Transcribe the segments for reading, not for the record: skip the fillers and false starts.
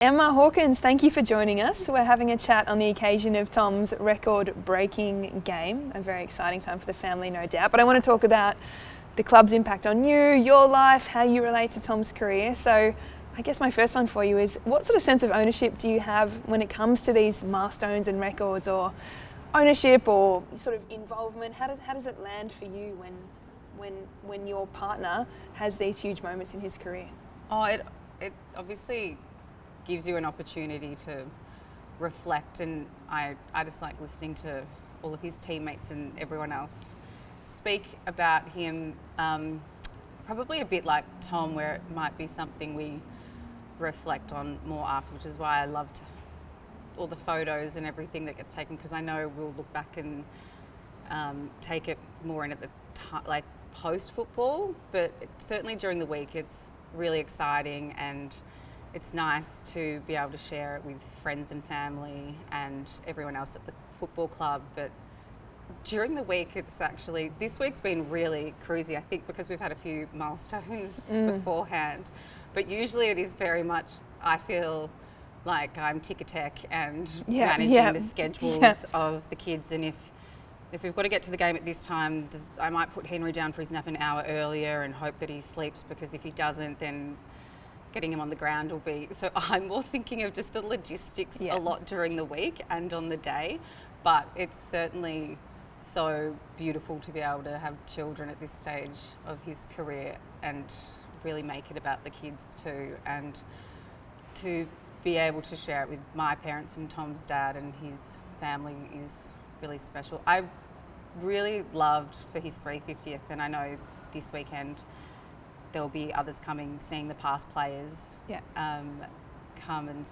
Emma Hawkins, thank you for joining us. We're having a chat on the occasion of Tom's record-breaking game. A very exciting time for the family, no doubt. But I want to talk about the club's impact on you, your life, how you relate to Tom's career. So I guess my first one for you is, what sort of sense of ownership do you have when it comes to these milestones and records, or ownership or sort of involvement? How does it land for you when your partner has these huge moments in his career? Oh, it obviously gives you an opportunity to reflect, and I just like listening to all of his teammates and everyone else speak about him, probably a bit like Tom, where it might be something we reflect on more after, which is why I loved all the photos and everything that gets taken, because I know we'll look back and take it more in at the like post football, but certainly during the week it's really exciting, and it's nice to be able to share it with friends and family and everyone else at the football club. But during the week, this week's been really cruisy, I think, because we've had a few milestones beforehand. But usually it is very much, I feel like I'm tick-a-tech and managing the schedules of the kids. And if we've got to get to the game at this time, I might put Henry down for his nap an hour earlier and hope that he sleeps, because if he doesn't, then getting him on the ground will be. So I'm more thinking of just the logistics a lot during the week and on the day. But it's certainly so beautiful to be able to have children at this stage of his career and really make it about the kids too, and to be able to share it with my parents and Tom's dad and his family is really special. I really loved for his 350th, and I know this weekend there'll be others coming, seeing the past players come and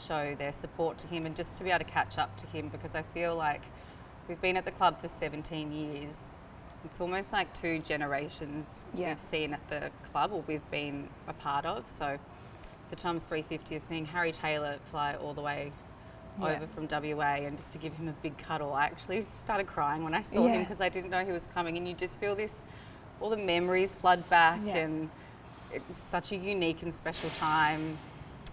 show their support to him, and just to be able to catch up to him, because I feel like we've been at the club for 17 years. It's almost like two generations we've seen at the club, or we've been a part of. So for Tom's 350th, seeing Harry Taylor fly all the way over from WA, and just to give him a big cuddle, I actually started crying when I saw him, because I didn't know he was coming, and you just feel all the memories flood back, and it was such a unique and special time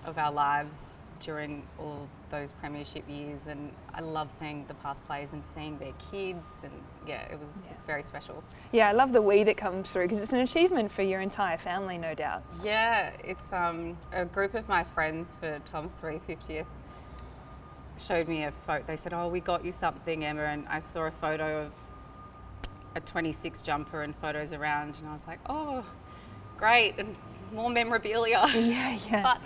of our lives during all those premiership years, and I love seeing the past players and seeing their kids, and it's very special. Yeah, I love the we that comes through, because it's an achievement for your entire family, no doubt. Yeah, it's a group of my friends for Tom's 350th showed me a photo. They said, "Oh, we got you something, Emma," and I saw a photo of a 26 jumper and photos around, and I was like, oh, great, and more memorabilia. But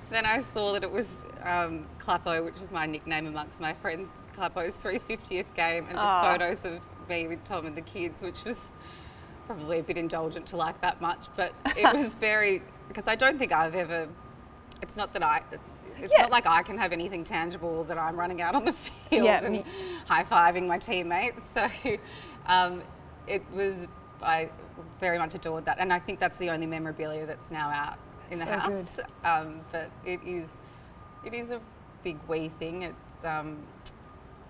then I saw that it was Clappo, which is my nickname amongst my friends, Clappo's 350th game, and just photos of me with Tom and the kids, which was probably a bit indulgent to like that much, but it was very, because I don't think I've ever, it's not like I can have anything tangible that I'm running out on the field and high-fiving my teammates. So I very much adored that. And I think that's the only memorabilia that's now out in the house. But it is a big we thing. It's,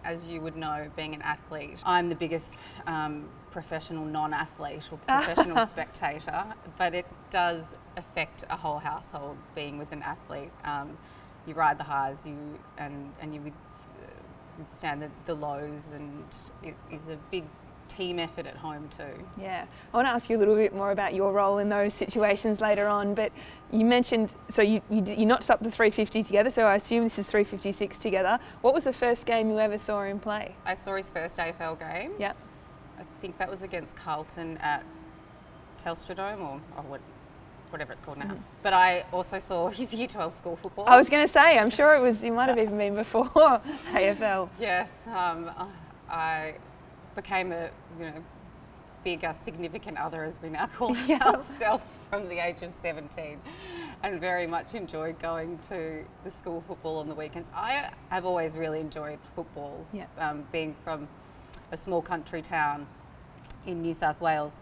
as you would know, being an athlete, I'm the biggest professional non-athlete or professional spectator, but it does affect a whole household being with an athlete. You ride the highs, and you withstand the lows, and it is a big team effort at home too. Yeah, I want to ask you a little bit more about your role in those situations later on, but you mentioned, so you notched up the 350 together, so I assume this is 356 together. What was the first game you ever saw him play? I saw his first AFL game. Yeah. I think that was against Carlton at Telstra Dome, or whatever it's called now. But I also saw his Year 12 school football. I was going to say, I'm sure it might have even been before AFL. Yes, I became a big significant other, as we now call ourselves, from the age of 17, and very much enjoyed going to the school football on the weekends. I have always really enjoyed football, being from a small country town in New South Wales.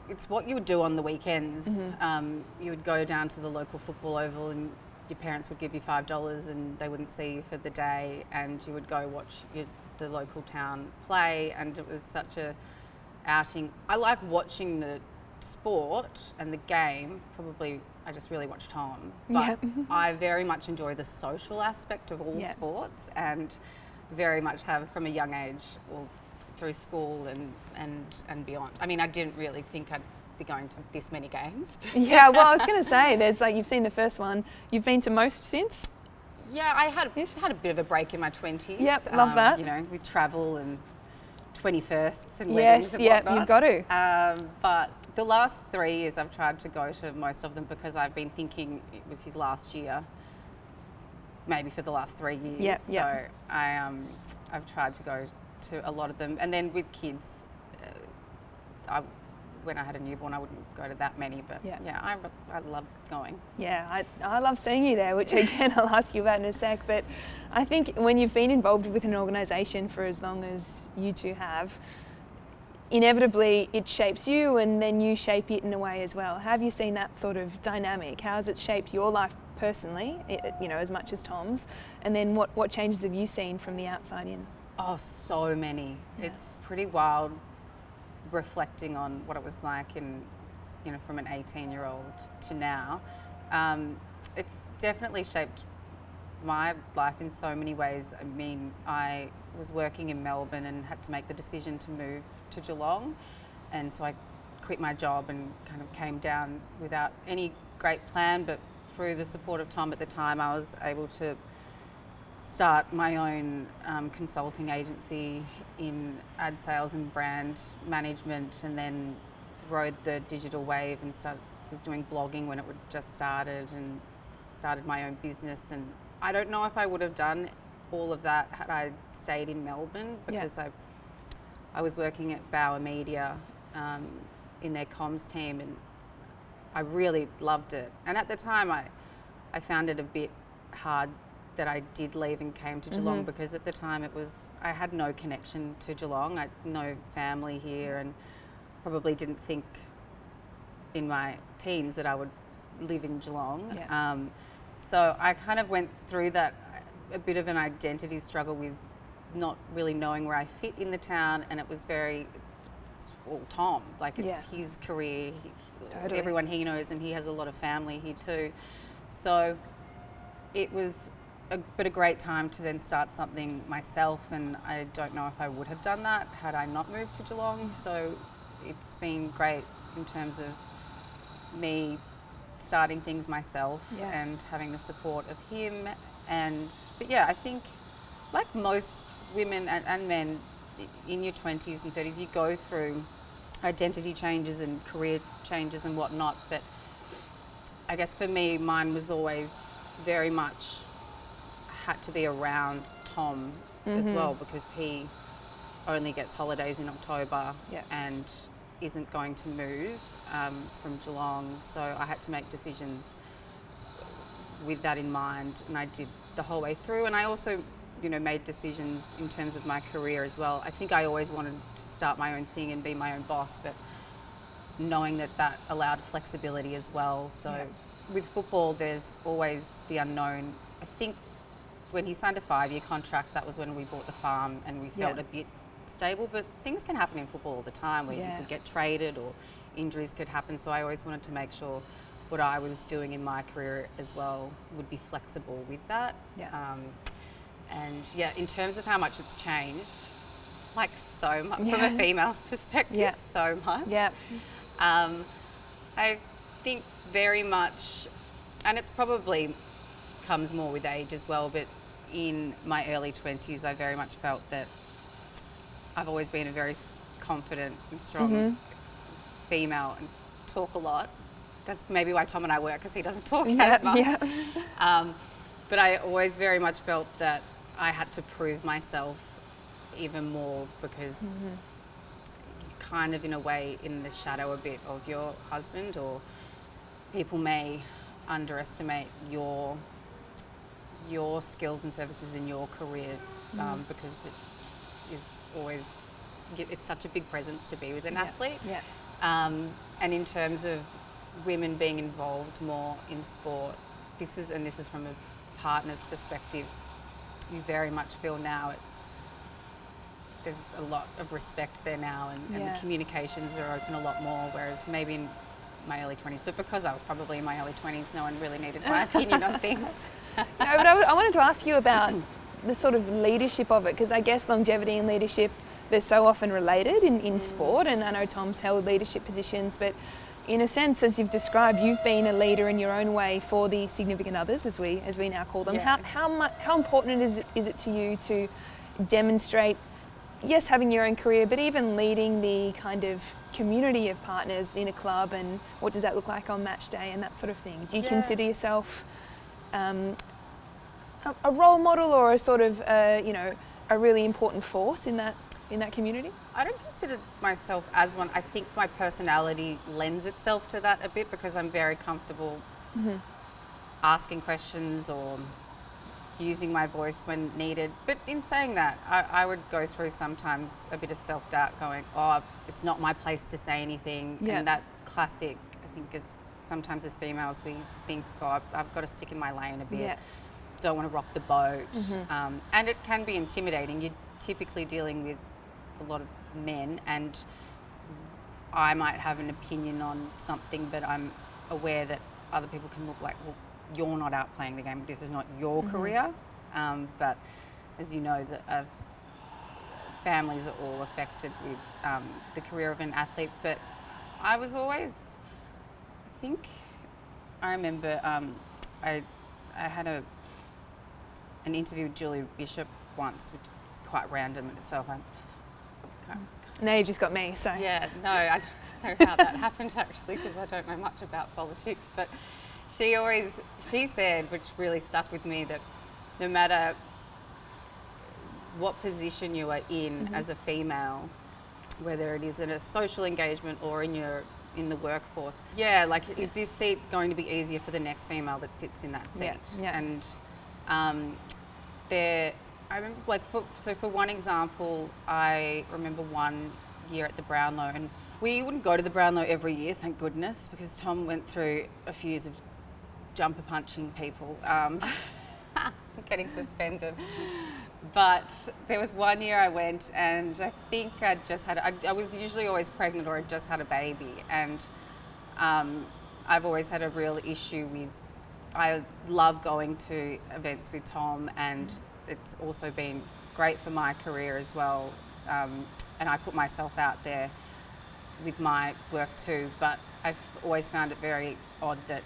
It's what you would do on the weekends. You would go down to the local football oval, and your parents would give you $5 and they wouldn't see you for the day, and you would go watch the local town play, and it was such a outing. I like watching the sport and the game probably I just really watch Tom. But Yeah. I very much enjoy the social aspect of all Yeah. sports, and very much have from a young age, or through school and beyond. I mean, I didn't really think I'd be going to this many games. Yeah, well, I was going to say, there's like, you've seen the first one. You've been to most since? Yeah, I had a bit of a break in my 20s. Yep, love that. You know, with travel and 21sts and Yes, weddings and yeah, whatnot. you've got to. But the last 3 years I've tried to go to most of them because I've been thinking it was his last year, maybe for the last 3 years. Yep, so yep. I've tried to go to a lot of them. And then with kids, when I had a newborn, I wouldn't go to that many, but Yeah. I love going. Yeah, I love seeing you there, which again I'll ask you about in a sec. But I think when you've been involved with an organisation for as long as you two have, inevitably it shapes you and then you shape it in a way as well. Have you seen that sort of dynamic? How has it shaped your life personally, you know, as much as Tom's? And then what changes have you seen from the outside in? Oh, so many. Yeah. It's pretty wild reflecting on what it was like in, you know, from an 18-year-old to now. It's definitely shaped my life in so many ways. I mean, I was working in Melbourne and had to make the decision to move to Geelong, and so I quit my job and kind of came down without any great plan, but through the support of Tom at the time, I was able to start my own consulting agency in ad sales and brand management, and then rode the digital wave and was doing blogging when it would just started, and started my own business. And I don't know if I would have done all of that had I stayed in Melbourne, because I was working at Bauer Media in their comms team, and I really loved it. And at the time I found it a bit hard that I did leave and came to Geelong, because at the time I had no connection to Geelong. I had no family here, and probably didn't think in my teens that I would live in Geelong. Yeah. So I kind of went through that, a bit of an identity struggle with not really knowing where I fit in the town, and it was Tom, like it's his career, Totally. everyone he knows, and he has a lot of family here too. So it was a great time to then start something myself, and I don't know if I would have done that had I not moved to Geelong. So it's been great in terms of me starting things myself and having the support of him. But yeah, I think like most women and men in your 20s and 30s, you go through identity changes and career changes and whatnot. But I guess for me, mine was always very much had to be around Tom as well, because he only gets holidays in October and isn't going to move from Geelong. So I had to make decisions with that in mind, and I did the whole way through. And I also, you know, made decisions in terms of my career as well. I think I always wanted to start my own thing and be my own boss, but knowing that allowed flexibility as well. So with football, there's always the unknown. I think when he signed a 5-year contract, that was when we bought the farm and we felt a bit stable, but things can happen in football all the time, where you could get traded or injuries could happen. So I always wanted to make sure what I was doing in my career as well would be flexible with that. In terms of how much it's changed, like so much from a female's perspective, so much. I think very much, and it's probably comes more with age as well, but in my early 20s, I very much felt that I've always been a very confident and strong female and talk a lot. That's maybe why Tom and I work, because he doesn't talk as much. But I always very much felt that I had to prove myself even more, because you're kind of in a way in the shadow a bit of your husband, or people may underestimate your skills and services in your career, because it is always, it's such a big presence to be with an athlete. And in terms of women being involved more in sport, this is from a partner's perspective, you very much feel now there's a lot of respect there now, and the communications are open a lot more, whereas maybe in my early 20s, but because I was probably in my early 20s, no one really needed my opinion on things. No, but I wanted to ask you about the sort of leadership of it, because I guess longevity and leadership, they're so often related in sport, and I know Tom's held leadership positions, but in a sense, as you've described, you've been a leader in your own way for the significant others, as we now call them. Yeah. How important is it to you to demonstrate, yes, having your own career, but even leading the kind of community of partners in a club, and what does that look like on match day and that sort of thing? Do you consider yourself a role model, or a sort of a really important force in that community? I don't consider myself as one. I think my personality lends itself to that a bit, because I'm very comfortable asking questions or using my voice when needed. But in saying that, I would go through sometimes a bit of self-doubt, going, oh, it's not my place to say anything. Yeah. And that classic, I think, is sometimes as females we think, oh, I've got to stick in my lane a bit. Yeah. Don't want to rock the boat. And it can be intimidating. You're typically dealing with a lot of men, and I might have an opinion on something, but I'm aware that other people can look like, well, you're not out playing the game. This is not your career. But as you know, families are all affected with the career of an athlete. But I was always, I remember I had an interview with Julie Bishop once, which is quite random in itself. Now you've just got me, so. Yeah, no, I don't know how that happened actually, because I don't know much about politics, but she said, which really stuck with me, that no matter what position you are in as a female, whether it is in a social engagement or in the workforce, is this seat going to be easier for the next female that sits in that seat? Yeah. And I remember, for one example, I remember one year at the Brownlow, and we wouldn't go to the Brownlow every year, thank goodness, because Tom went through a few years of jumper punching people, getting suspended. But there was one year I went, and I think I was usually always pregnant, or I'd just had a baby, and I've always had a real issue with, I love going to events with Tom, and it's also been great for my career as well. And I put myself out there with my work too, but I've always found it very odd that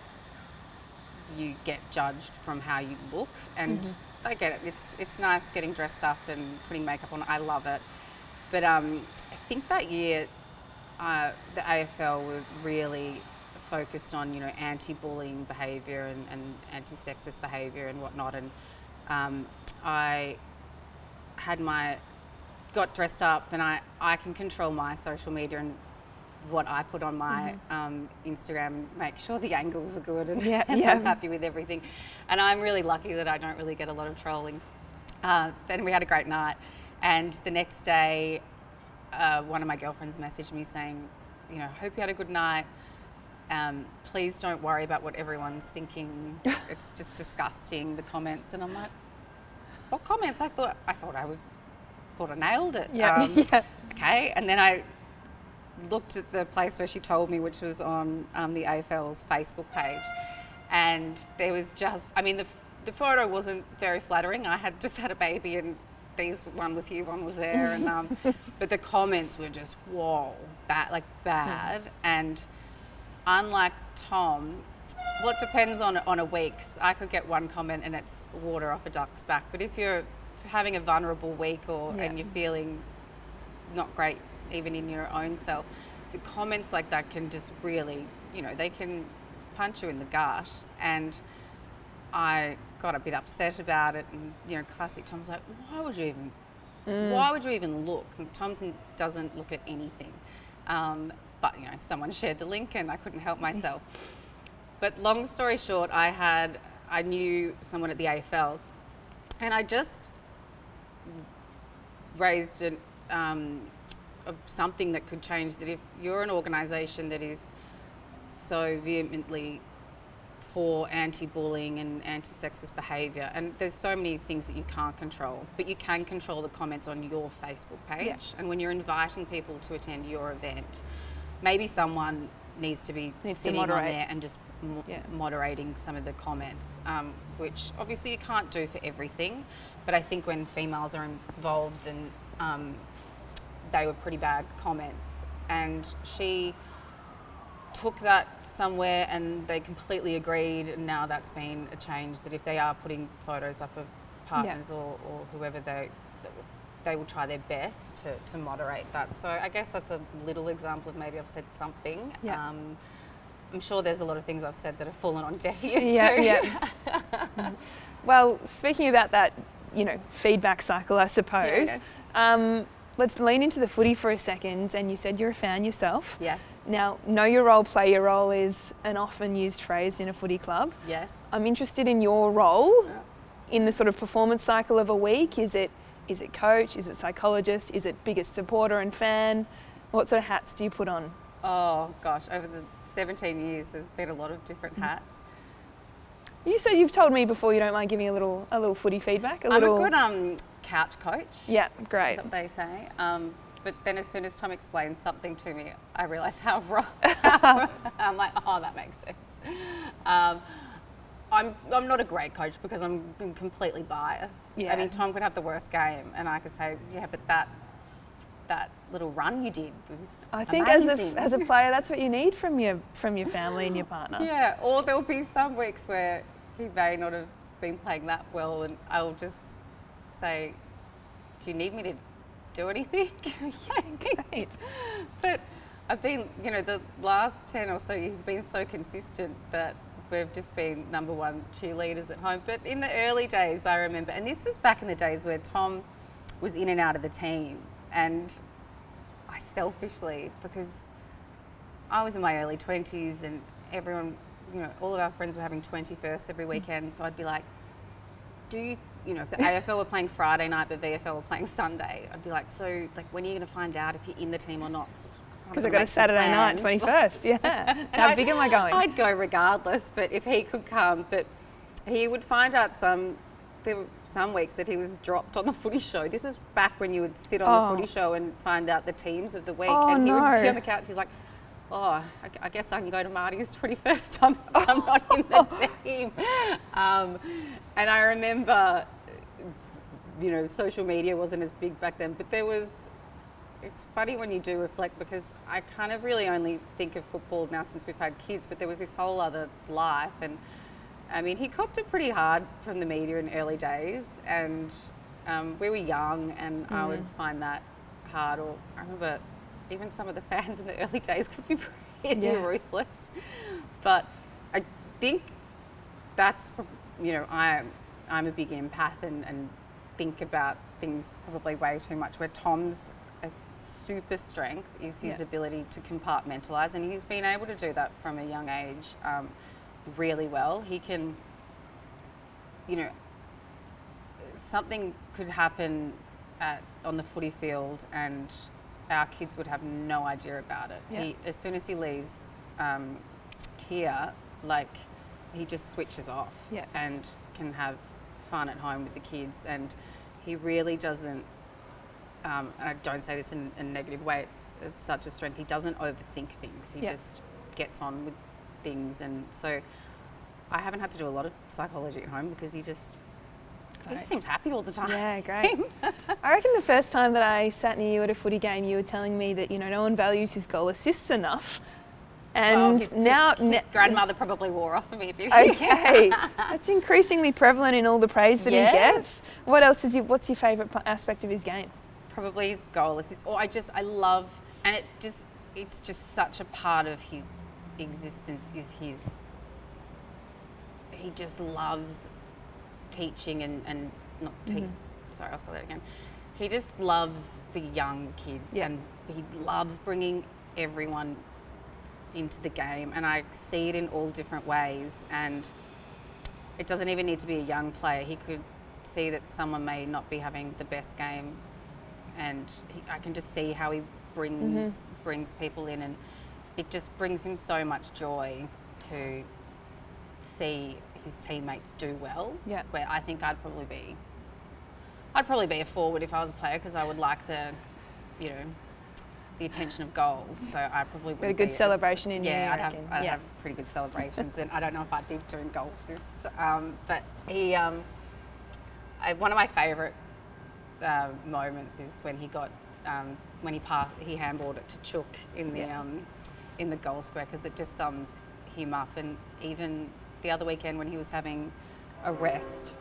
you get judged from how you look. And I get it, it's nice getting dressed up and putting makeup on, I love it. But I think that year the AFL were really focused on, anti-bullying behaviour and anti-sexist behaviour and whatnot. And I got dressed up, and I can control my social media and what I put on my Instagram, make sure the angles are good, and I'm happy with everything. And I'm really lucky that I don't really get a lot of trolling. Then we had a great night, and the next day one of my girlfriends messaged me saying, hope you had a good night. Please don't worry about what everyone's thinking. It's just disgusting, the comments. And I'm like, what comments? I thought I nailed it. Okay. And then I looked at the place where she told me, which was on the AFL's Facebook page. And there was just, the photo wasn't very flattering. I had just had a baby, and one was here, one was there. And but the comments were just, whoa, bad. And unlike Tom, well, it depends on a week. I could get one comment and it's water off a duck's back. But if you're having a vulnerable week and you're feeling not great even in your own self, the comments like that can just really, they can punch you in the gut. And I got a bit upset about it. And, classic Tom's like, why would you even look? And Tom doesn't look at anything. But, someone shared the link and I couldn't help myself. But long story short, I knew someone at the AFL, and I just raised something that could change, that if you're an organisation that is so vehemently for anti-bullying and anti-sexist behaviour, and there's so many things that you can't control, but you can control the comments on your Facebook page. And when you're inviting people to attend your event, maybe someone needs to be Needs to sitting on moderate. there and just moderating some of the comments, which obviously you can't do for everything. But I think when females are involved, and they were pretty bad comments, and she took that somewhere and they completely agreed, and now that's been a change, that if they are putting photos up of partners or whoever, they will try their best to moderate that. So I guess that's a little example of maybe I've said something. Yeah. I'm sure there's a lot of things I've said that have fallen on deaf ears too. Yeah. Well, speaking about that, feedback cycle, I suppose. Yeah. Let's lean into the footy for a second. And you said you're a fan yourself. Yeah. Now, know your role, play your role is an often used phrase in a footy club. Yes. I'm interested in your role in the sort of performance cycle of a week. Is it coach? Is it psychologist? Is it biggest supporter and fan? What sort of hats do you put on? Oh gosh, over the 17 years, there's been a lot of different hats. You said you've told me before you don't mind giving a little footy feedback. I'm a good couch coach. Yeah, great. That's what they say. But then as soon as Tom explains something to me, I realise how wrong. I'm like, oh, that makes sense. I'm not a great coach because I'm completely biased. Yeah. I mean, Tom could have the worst game, and I could say, yeah, but that little run you did was I think amazing. as a player, that's what you need from your family and your partner. Yeah, or there'll be some weeks where he may not have been playing that well, and I'll just say, do you need me to do anything? Yeah, great. But I've been, the last 10 or so years, he's been so consistent that we've just been number one cheerleaders at home. But in the early days, I remember, and this was back in the days where Tom was in and out of the team, and I selfishly, because I was in my early 20s and everyone, all of our friends were having 21st every weekend, so I'd be like, if the AFL were playing Friday night but VFL were playing Sunday, I'd be like, so when are you going to find out if you're in the team or not? Because I've got a Saturday night, 21st, yeah. How big am I going? I'd go regardless, but if he could come. But he would find out there were some weeks that he was dropped on the footy show. This is back when you would sit on the footy show and find out the teams of the week. And he would be on the couch, he's like, I guess I can go to Marty's 21st time. I'm not in the team. And I remember, social media wasn't as big back then, but it's funny when you do reflect, because I kind of really only think of football now since we've had kids, but there was this whole other life. And I mean, he copped it pretty hard from the media in early days, and we were young, and I would find that hard. Or I remember even some of the fans in the early days could be pretty ruthless. But I think that's, I'm a big empath and think about things probably way too much, where Tom's super strength is his ability to compartmentalise, and he's been able to do that from a young age really well. He can, something could happen on the footy field and our kids would have no idea about it. Yeah. As soon as he leaves here, he just switches off and can have fun at home with the kids, and he really doesn't, and I don't say this in a negative way, it's such a strength, he doesn't overthink things. He just gets on with things, and so I haven't had to do a lot of psychology at home because he just seems happy all the time. Yeah, great. I reckon the first time that I sat near you at a footy game, you were telling me that no one values his goal assists enough. And his grandmother probably wore off of me. Okay, that's increasingly prevalent in all the praise that he gets. What else what's your favourite aspect of his game? Probably his goal assist. Or I love, and it's just such a part of his existence is he just loves teaching and not sorry, I'll say that again. He just loves the young kids, and he loves bringing everyone into the game, and I see it in all different ways. And it doesn't even need to be a young player. He could see that someone may not be having the best game, and I can just see how he brings people in, and it just brings him so much joy to see his teammates do well. Yeah. Where I think I'd probably be a forward if I was a player, because I would like the the attention of goals. So I probably would Got a good celebration in you. Yeah, reckon? I'd have pretty good celebrations, and I don't know if I'd be doing goal assists. But he, one of my favourite moments is when he got when he handballed it to Chook in the goal square, because it just sums him up. And even the other weekend when he was having a rest,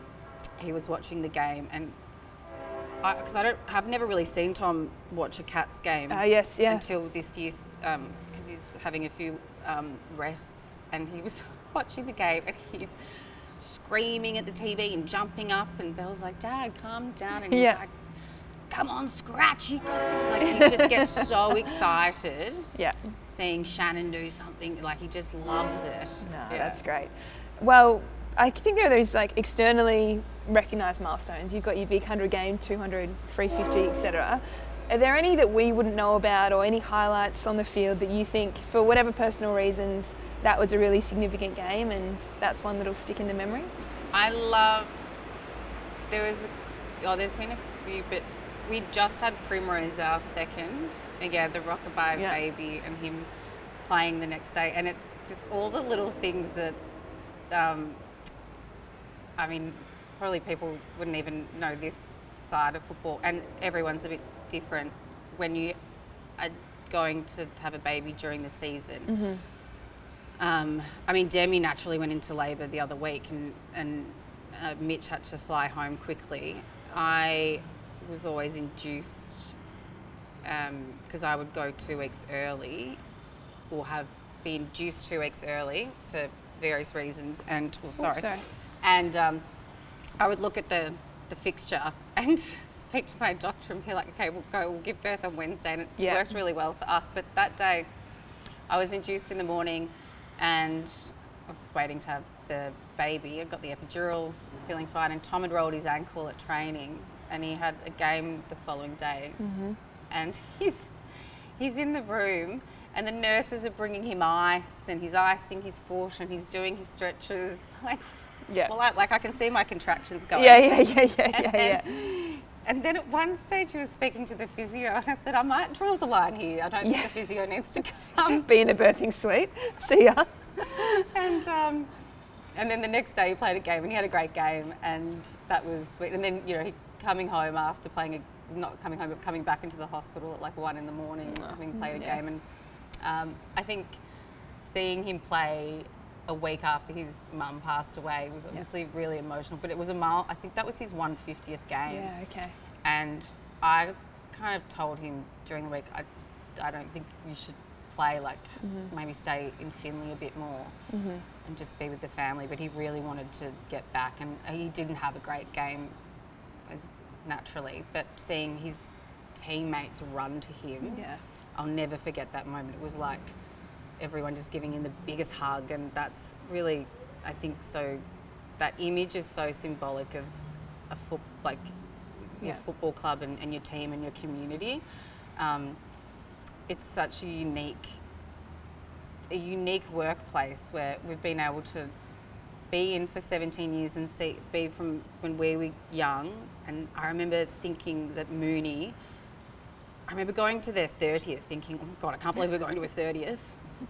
he was watching the game, and because I've never really seen Tom watch a Cats game. Yes, yeah. Until this year's, because he's having a few rests, and he was watching the game, and he's screaming at the TV and jumping up, and Belle's like, "Dad, calm down," and he's like, "Come on, Scratch, you got this!" Like, he just gets so excited. Yeah. Seeing Shannon do something, like, he just loves it. No, that's great. Well, I think there are those like externally recognised milestones. You've got your big 100 game, 200, 350, etc. Are there any that we wouldn't know about, or any highlights on the field that you think, for whatever personal reasons, that was a really significant game and that's one that'll stick in the memory? There's been a few, but we just had Primrose, our second, again, the Rockabye baby, and him playing the next day. And it's just all the little things that, I mean, probably people wouldn't even know this side of football, and everyone's a bit different when you are going to have a baby during the season. Mm-hmm. I mean, Demi naturally went into labour the other week, and Mitch had to fly home quickly. I was always induced, because I would go 2 weeks early, or have been induced 2 weeks early for various reasons, and and I would look at the fixture and speak to my doctor and be like, okay, we'll give birth on Wednesday, and it worked really well for us. But that day I was induced in the morning, and I was waiting to have the baby. I got the epidural, was feeling fine, and Tom had rolled his ankle at training, and he had a game the following day. Mm-hmm. And he's in the room, and the nurses are bringing him ice, and he's icing his foot, and he's doing his stretches. Like, well, I can see my contractions going. And then at one stage he was speaking to the physio, and I said, I might draw the line here. I don't think the physio needs to come. Be in a birthing suite. See ya. And then the next day he played a game, and he had a great game, and that was sweet. And then, he coming home after playing not coming home, but coming back into the hospital at like 1 a.m, having played a game. And I think seeing him play a week after his mum passed away was obviously really emotional, but it was I think that was his 150th game. Yeah, okay. And I kind of told him during the week, I don't think you should play, like maybe stay in Finley a bit more and just be with the family. But he really wanted to get back, and he didn't have a great game naturally, but seeing his teammates run to him, I'll never forget that moment. It was like everyone just giving him the biggest hug, and that's really, I think, so that image is so symbolic of your football club and your team and your community. It's such a unique workplace where we've been able to be in for 17 years and be from when we were young. And I remember thinking that Mooney, I remember going to their 30th thinking, oh God, I can't believe we're going to a 30th.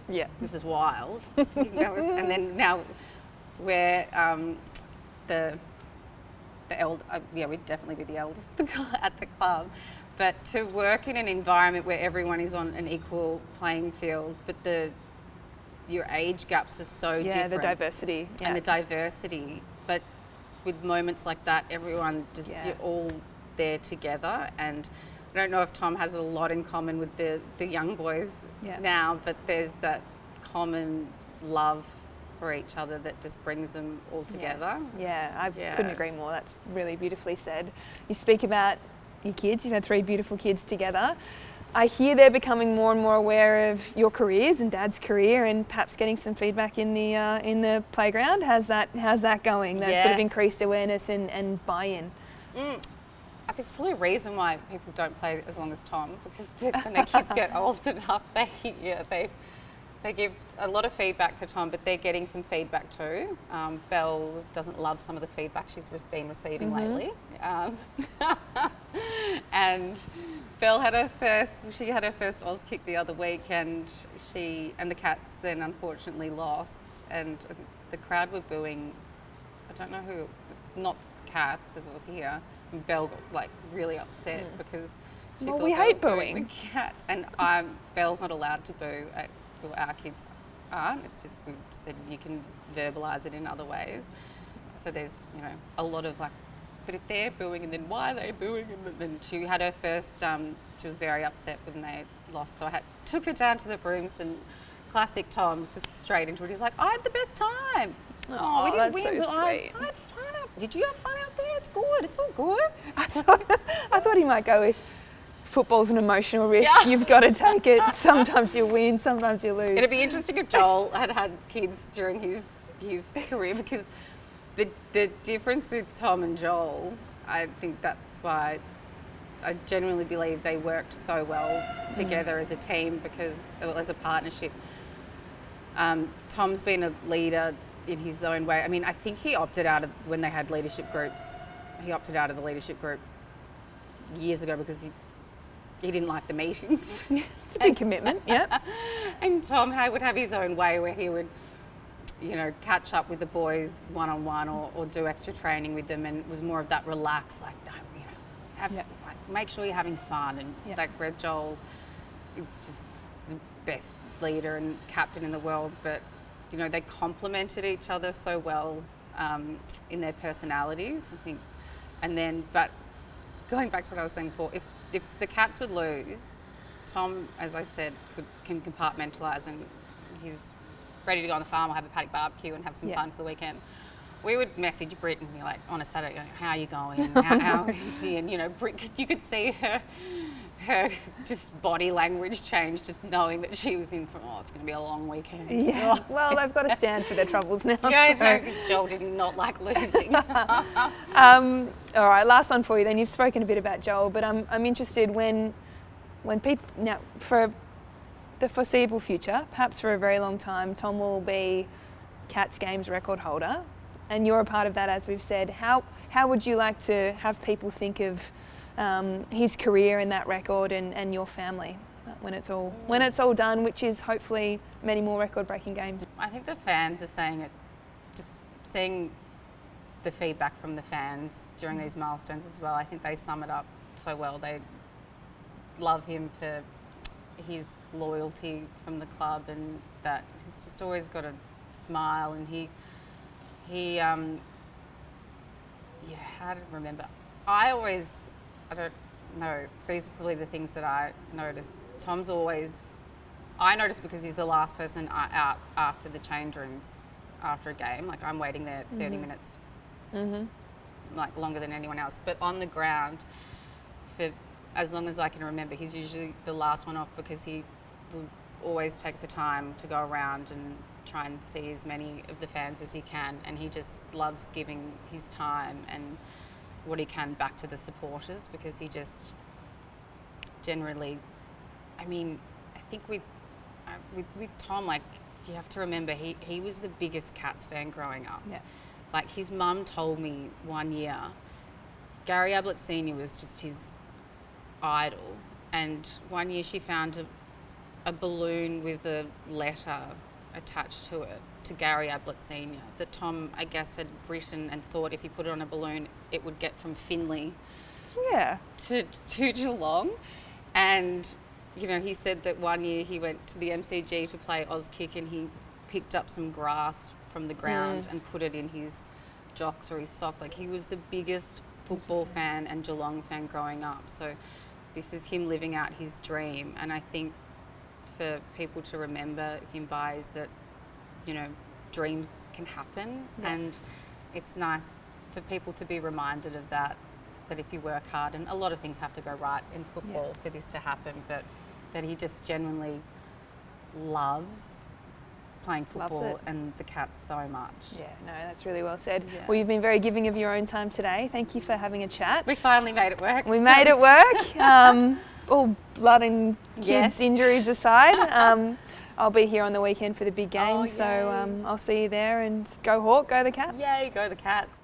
Yeah. This is wild. And then now we're the we'd definitely be the eldest at the club. But to work in an environment where everyone is on an equal playing field, but your age gaps are so different. Yeah, the diversity. Yeah. And the diversity. But with moments like that, everyone just, you're all there together. And I don't know if Tom has a lot in common with the young boys now, but there's that common love for each other that just brings them all together. Yeah, I couldn't agree more. That's really beautifully said. You speak about your kids. You've had 3 beautiful kids together. I hear they're becoming more and more aware of your careers and Dad's career, and perhaps getting some feedback in the playground. How's that going? That sort of increased awareness and buy-in. There's probably a reason why people don't play as long as Tom, because when their kids get old enough, they give a lot of feedback to Tom, but they're getting some feedback too. Belle doesn't love some of the feedback she's been receiving lately. And Belle had her first Oz kick the other week, and the Cats then unfortunately lost, and the crowd were booing. I don't know who, not the Cats because it was here. And Belle got like really upset because she thought we they hate were booing the Cats, and Belle's not allowed to boo. Our kids aren't. It's just we said you can verbalise it in other ways. So there's a lot of like, but if they're booing, and then why are they booing? And then she had her first. She was very upset when they lost, so I took her down to the brooms, and classic Tom's just straight into it. He's like, I had the best time. Oh, we didn't that's win, so but sweet. I had fun. Did you have fun out there? It's good. It's all good. I thought he might go with football's an emotional risk. Yeah. You've got to take it. Sometimes you win, sometimes you lose. It'd be interesting if Joel had kids during his career, because the difference with Tom and Joel, I think that's why I genuinely believe they worked so well together as a team, as a partnership. Tom's been a leader in his own way. I mean, I think he opted out of when they had leadership groups. He opted out of the leadership group years ago because he didn't like the meetings. It's a big commitment, yeah. And Tom would have his own way where he would, catch up with the boys one-on-one or do extra training with them, and it was more of that relaxed, like, make sure you're having fun. And like Red Joel, it's just the best leader and captain in the world, but they complemented each other so well in their personalities, I think. And then, but going back to what I was saying before, if the Cats would lose, Tom, as I said, can compartmentalise, and he's ready to go on the farm or have a paddock barbecue and have some fun for the weekend. We would message Brit and be like, on a Saturday, going, how are you going? How is he? And Brit, you could see her just body language change, just knowing that she was in for, it's going to be a long weekend. Yeah. Well, they've got to stand for their troubles now. Yeah, so. no, because Joel did not like losing. All right, last one for you then. You've spoken a bit about Joel, but I'm interested when people, now for the foreseeable future, perhaps for a very long time, Tom will be Cats games record holder, and you're a part of that, as we've said. How would you like to have people think of his career and that record and your family when it's all done, which is hopefully many more record-breaking games? I think the fans are saying it, just seeing the feedback from the fans during these milestones as well. I think they sum it up so well. They love him for his loyalty from the club, and that he's just always got a smile, and he how to remember. I don't know, these are probably the things that I notice. I notice because he's the last person out after the change rooms after a game. Like, I'm waiting there 30 minutes, like longer than anyone else. But on the ground, for as long as I can remember, he's usually the last one off, because he always takes the time to go around and try and see as many of the fans as he can, and he just loves giving his time and what he can back to the supporters, because he just generally, I mean, I think with Tom, like, you have to remember he was the biggest Cats fan growing up. Yeah. Like, his mum told me one year, Gary Ablett Senior was just his idol, and one year she found a balloon with a letter attached to it to Gary Ablett Senior that Tom, I guess, had written and thought if he put it on a balloon it would get from Finley to Geelong. And he said that one year he went to the MCG to play Oz kick, and he picked up some grass from the ground and put it in his jocks or his sock. Like, he was the biggest football fan and Geelong fan growing up. So this is him living out his dream, and I think for people to remember him by is that, dreams can happen, and it's nice for people to be reminded of that if you work hard, and a lot of things have to go right in football for this to happen, but that he just genuinely loves playing football and the Cats so much. Yeah, no, that's really well said. Yeah. Well, you've been very giving of your own time today. Thank you for having a chat. We finally made it work. We made it work. All blood and kids' injuries aside. I'll be here on the weekend for the big game, so I'll see you there, and go Hawk, go the Cats. Yay, go the Cats.